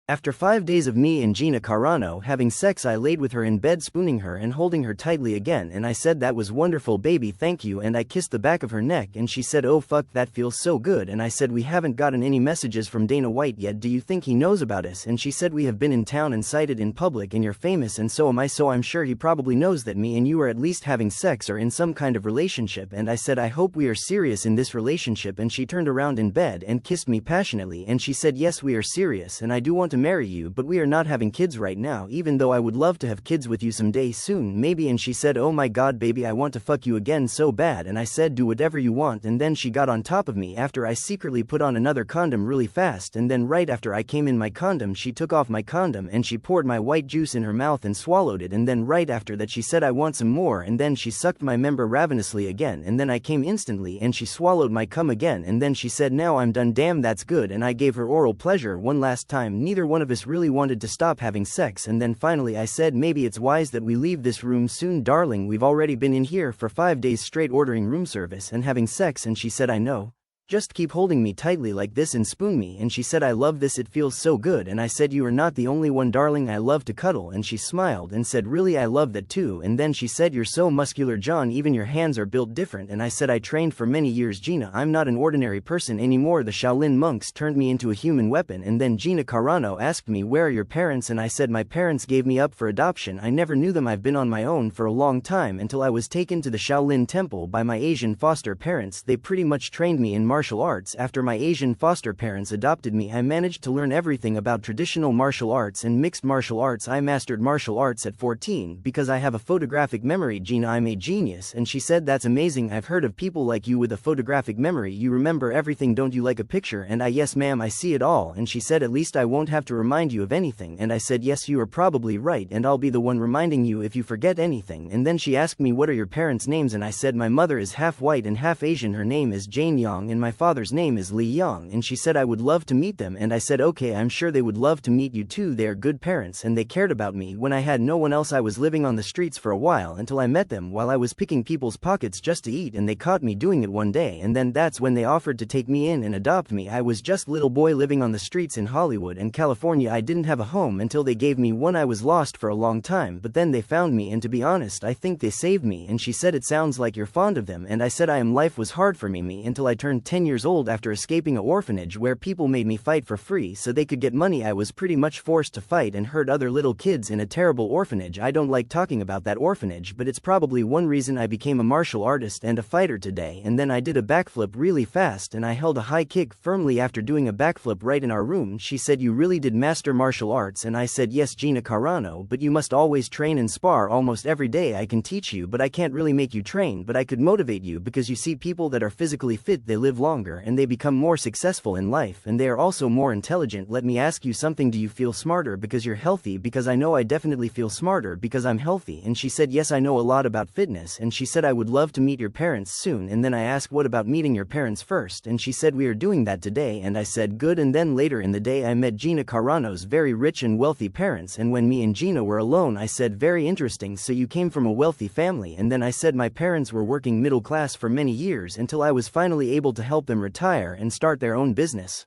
After 5 days of me and Gina Carano having sex, I laid with her in bed, spooning her and holding her tightly again, and I said, "That was wonderful, baby, thank you," and I kissed the back of her neck, and she said, "Oh fuck, that feels so good," and I said, "We haven't gotten any messages from Dana White yet, do you think he knows about us?" And she said, "We have been in town and cited in public, and you're famous, and so am I, so I'm sure he probably knows that me and you are at least having sex or in some kind of relationship," and I said, "I hope we are serious in this relationship," and she turned around in bed and kissed me passionately, and she said, "Yes, we are serious, and I do want to marry you, but we are not having kids right now, even though I would love to have kids with you someday soon, maybe," and she said, "Oh my god, baby, I want to fuck you again so bad," and I said, "Do whatever you want," and then she got on top of me after I secretly put on another condom really fast, and then right after I came in my condom, she took off my condom and she poured my white juice in her mouth and swallowed it, and then right after that she said, "I want some more," and then she sucked my member ravenously again, and then I came instantly and she swallowed my cum again, and then she said, "Now I'm done, damn that's good," and I gave her oral pleasure one last time. Neither one of us really wanted to stop having sex, and then finally I said, "Maybe it's wise that we leave this room soon, darling, we've already been in here for 5 days straight ordering room service and having sex," and she said, "I know. Just keep holding me tightly like this and spoon me," and she said, "I love this, it feels so good," and I said, "You are not the only one, darling, I love to cuddle," and she smiled and said, "Really, I love that too," and then she said, "You're so muscular, John, even your hands are built different," and I said, "I trained for many years, Gina, I'm not an ordinary person anymore, the Shaolin monks turned me into a human weapon," and then Gina Carano asked me, "Where are your parents?" and I said, "My parents gave me up for adoption, I never knew them, I've been on my own for a long time until I was taken to the Shaolin temple by my Asian foster parents, they pretty much trained me in martial arts. After my Asian foster parents adopted me, I managed to learn everything about traditional martial arts and mixed martial arts. I mastered martial arts at 14 because I have a photographic memory, Gina, I'm a genius," and she said, "That's amazing, I've heard of people like you with a photographic memory, you remember everything, don't you, like a picture?" and I, "Yes ma'am, I see it all," and she said, "At least I won't have to remind you of anything," and I said, "Yes, you are probably right, and I'll be the one reminding you if you forget anything," and then she asked me, "What are your parents' names?" and I said, "My mother is half white and half Asian, her name is Jane Young, and my father's name is Li Young," and she said, "I would love to meet them," and I said, "Okay, I'm sure they would love to meet you too, they are good parents and they cared about me when I had no one else, I was living on the streets for a while until I met them while I was picking people's pockets just to eat, and they caught me doing it one day, and then that's when they offered to take me in and adopt me. I was just little boy living on the streets in Hollywood and California, I didn't have a home until they gave me one, I was lost for a long time, but then they found me, and to be honest, I think they saved me," and she said, "It sounds like you're fond of them," and I said, "I am, life was hard for me until I turned 10 years old after escaping an orphanage where people made me fight for free so they could get money. I was pretty much forced to fight and hurt other little kids in a terrible orphanage. I don't like talking about that orphanage, but it's probably one reason I became a martial artist and a fighter today." And then I did a backflip really fast and I held a high kick firmly after doing a backflip right in our room. She said, "You really did master martial arts?" and I said, "Yes, Gina Carano, but you must always train and spar almost every day. I can teach you, but I can't really make you train, but I could motivate you, because you see, people that are physically fit, they live longer and they become more successful in life, and they are also more intelligent. Let me ask you something, do you feel smarter because you're healthy?" Because I know I definitely feel smarter because I'm healthy. And she said, "Yes, I know a lot about fitness," and she said, "I would love to meet your parents soon," and then I asked, "What about meeting your parents first?" and she said, "We are doing that today," and I said, "Good." And then later in the day I met Gina Carano's very rich and wealthy parents, and when me and Gina were alone I said, "Very interesting, so you came from a wealthy family," and then I said, "My parents were working middle class for many years until I was finally able to help them retire and start their own business."